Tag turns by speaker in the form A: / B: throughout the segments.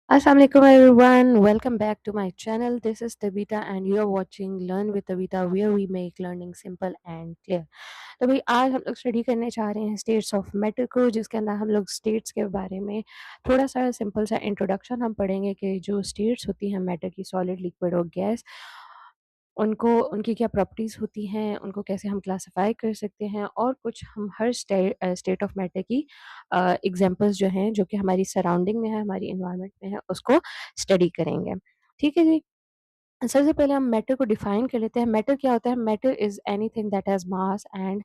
A: Assalamualaikum everyone, welcome back to my channel. This is Tabita and you are watching Learn with Tabita where we make learning simple and clear. तो भाई आज हम लोग study करने जा रहे हैं स्टेट्स ऑफ मैटर को, जिसके अंदर हम लोग स्टेट्स के बारे में थोड़ा सा सिंपल सा इंट्रोडक्शन हम पढ़ेंगे कि जो स्टेट्स होती हैं मैटर की, सॉलिड, लिक्विड और गैस, उनको उनकी क्या प्रॉपर्टीज़ होती हैं, उनको कैसे हम क्लासिफ़ाई कर सकते हैं और कुछ हम हर स्टेट ऑफ मैटर की एग्ज़ाम्पल्स जो हैं, जो कि हमारी सराउंडिंग में है, हमारी एनवायरनमेंट में है, उसको स्टडी करेंगे। ठीक है जी? सबसे पहले हम मैटर को डिफाइन कर लेते हैं। मैटर क्या होता है? Matter is anything that has mass and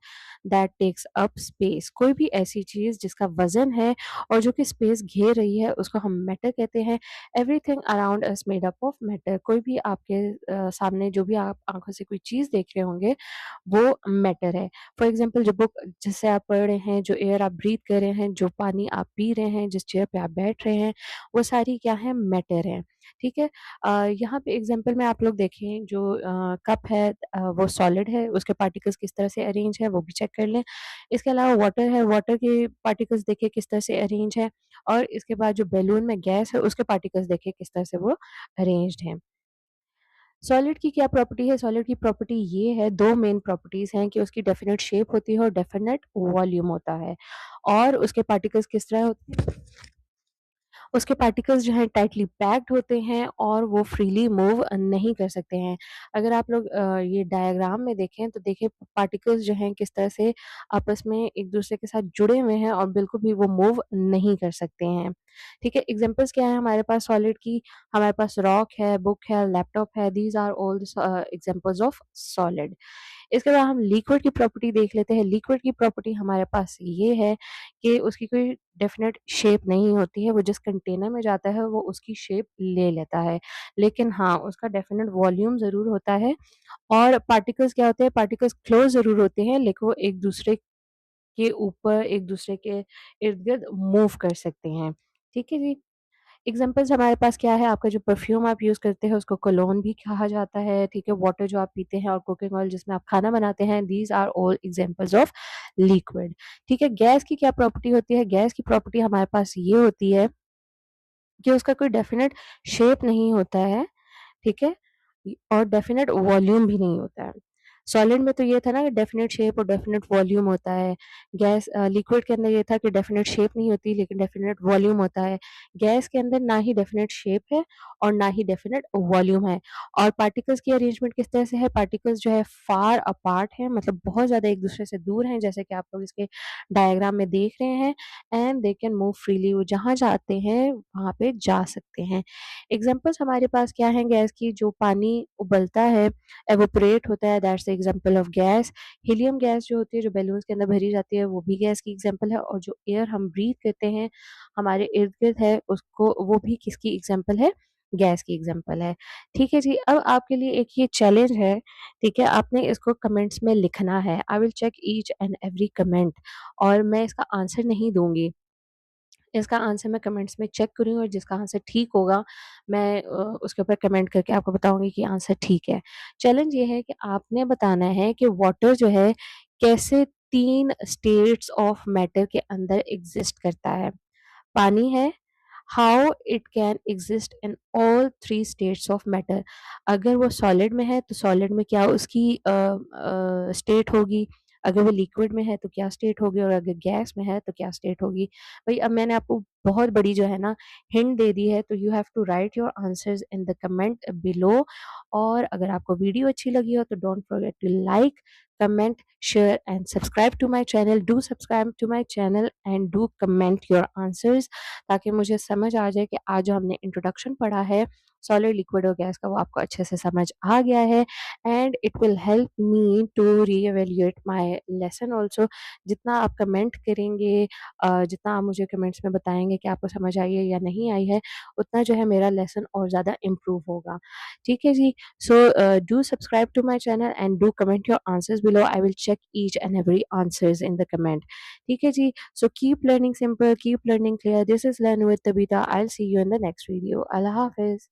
A: that takes up space. कोई भी ऐसी चीज जिसका वजन है और जो कि स्पेस घेर रही है, उसको हम मैटर कहते हैं। Everything around us made up of matter. कोई भी आपके सामने जो भी आप आंखों से कोई चीज देख रहे होंगे, वो मैटर है। फॉर एग्जाम्पल, जो बुक जिससे आप पढ़ रहे हैं, जो एयर आप ब्रीथ कर रहे हैं, जो पानी आप पी रहे हैं, जिस चेयर पे आप बैठ रहे हैं, वो सारी क्या है? मैटर है। ठीक है। यहाँ पे एग्जांपल में आप लोग देखें, जो कप है वो सॉलिड है, उसके पार्टिकल्स किस तरह से अरेंज है वो भी चेक कर लें। इसके अलावा वाटर है, वाटर के पार्टिकल्स देखिए किस तरह से अरेंज है, और इसके बाद जो बैलून में गैस है उसके पार्टिकल्स देखिए किस तरह से वो अरेंज्ड हैं। सॉलिड की क्या प्रॉपर्टी है? सॉलिड की प्रॉपर्टी ये है, 2 मेन प्रॉपर्टीज़ हैं कि उसकी डेफिनिट शेप होती है और डेफिनिट वॉल्यूम होता है, और उसके पार्टिकल्स किस तरह होते हैं? उसके पार्टिकल्स जो हैं टाइटली पैक्ड होते हैं और वो फ्रीली मूव नहीं कर सकते हैं। अगर आप लोग ये डायग्राम में देखें तो देखिए पार्टिकल्स जो हैं किस तरह से आपस में एक-दूसरे के साथ जुड़े हुए हैं और बिल्कुल भी वो मूव नहीं कर सकते हैं। ठीक है? एग्ज़ाम्पल्स क्या है हमारे पास सॉलिड की? हमारे पास रॉक है, बुक है, लैपटॉप है, these are all the examples of solid. इसके बाद हम लिक्विड की प्रॉपर्टी देख लेते हैं। लिक्विड की प्रॉपर्टी हमारे पास ये है कि उसकी कोई डेफ़िनेट शेप नहीं होती है, वो जिस कंटेनर में जाता है वो उसकी शेप ले लेता है। लेकिन हाँ, उसका डेफ़िनेट वॉल्यूम ज़रूर होता है, और पार्टिकल्स क्या होते हैं? पार्टिकल्स क्लोज़ ज़रूर होते हैं, लेकिन वो एक-दूसरे के ऊपर, एक-दूसरे के इर्द-गिर्द मूव कर सकते हैं। ठीक है जी? एग्ज़ाम्पल्स हमारे पास क्या है? आपका जो परफ्यूम आप यूज़ करते हैं उसको कोलोन भी कहा जाता है, ठीक है? वाटर जो आप पीते हैं और कुकिंग ऑयल जिसमें आप खाना बनाते हैं, these are all examples of liquid. ठीक है? गैस की क्या प्रॉपर्टी होती है? गैस की प्रॉपर्टी हमारे पास ये होती है कि उसका कोई डेफ़िनेट शेप नहीं होता है, ठीक है? और डेफ़िनेट वॉल्यूम भी नहीं होता है। सॉलिड में तो ये था ना कि डेफ़िनेट शेप और डेफ़िनेट वॉल्यूम होता है। लिक्विड के अंदर ये था कि डेफ़िनेट शेप नहीं होती लेकिन डेफ़िनेट वॉल्यूम होता है। गैस के अंदर ना ही डेफ़िनेट शेप है और ना ही डेफ़िनेट वॉल्यूम है। और पार्टिकल्स की अरेंजमेंट किस तरह से है? पार्टिकल्स जो है फार अपार्ट हैं, मतलब बहुत ज़्यादा एक-दूसरे से दूर हैं, जैसे कि आप लोग इसके डायग्राम में देख रहे हैं, and they can move freely. वो जहाँ चाहते हैं वहाँ पे जा सकते हैं। एग्ज़ाम्पल्स हमारे पास क्या हैं गैस की? जो पानी उबलता है, एवापोरेट होता है, that's the example of gas. Helium gas जो होती है, जो बैलून्स के अंदर भरी जाती है, वो भी गैस की एग्ज़ाम्पल है, और जो एयर हम ब्रीथ करते हैं, हमारे इर्द-गिर्द है, उसको वो भी किसकी एग्ज़ाम्पल है? गैस की एग्ज़ाम्पल है। ठीक है जी, अब आपके लिए एक ये चैलेंज है, ठीक है? आपने इसको कमेंट्स में लिखना है। I will check each and every comment, और मैं इसका आंसर नहीं दूँगी। इसका आंसर मैं कमेंट्स में चेक करूँगी और जिसका आंसर ठीक होगा, मैं उसके ऊपर कमेंट करके आपको बताऊँगी कि आंसर ठीक है। चैलेंज ये है कि आपने बताना है कि वाटर जो है कैसे 3 स्टेट्स ऑफ मैटर के अंदर एग्ज़िस्ट करता है। पानी है, how it can exist in all 3 states of matter. अगर वो सॉलिड में है तो सॉलिड में क्या उसकी स्टेट होगी, अगर वो लिक्विड में है तो क्या स्टेट होगी, और अगर गैस में है तो क्या स्टेट होगी। भई अब मैंने आपको बहुत बड़ी जो है ना हिंट दे दी है, तो you have to write your answers in the comment below. और अगर आपको वीडियो अच्छी लगी हो तो don't forget to like, comment, share and subscribe to my channel. Do subscribe to my channel and do comment your answers, ताकि मुझे समझ आ जाए कि आज जो हमने इंट्रोडक्शन पढ़ा है सॉलिड, लिक्विड और गैस का, वो आपको अच्छे से समझ आ गया है, and it will help me to reevaluate my lesson also. जितना आप कमेंट करेंगे, जितना आप मुझे कमेंट्स में बताएँगे कि आपको समझ आई है या नहीं आई है, उतना जो है मेरा लेसन और ज़्यादा इम्प्रूव होगा। ठीक है जी? So, do subscribe to my channel and do comment your answers below. I will check each and every answers in the comment. ठीक है जी? So keep learning simple, keep learning clear. This is Learn with Tabitha. I'll see you in the next video. Allah Hafiz.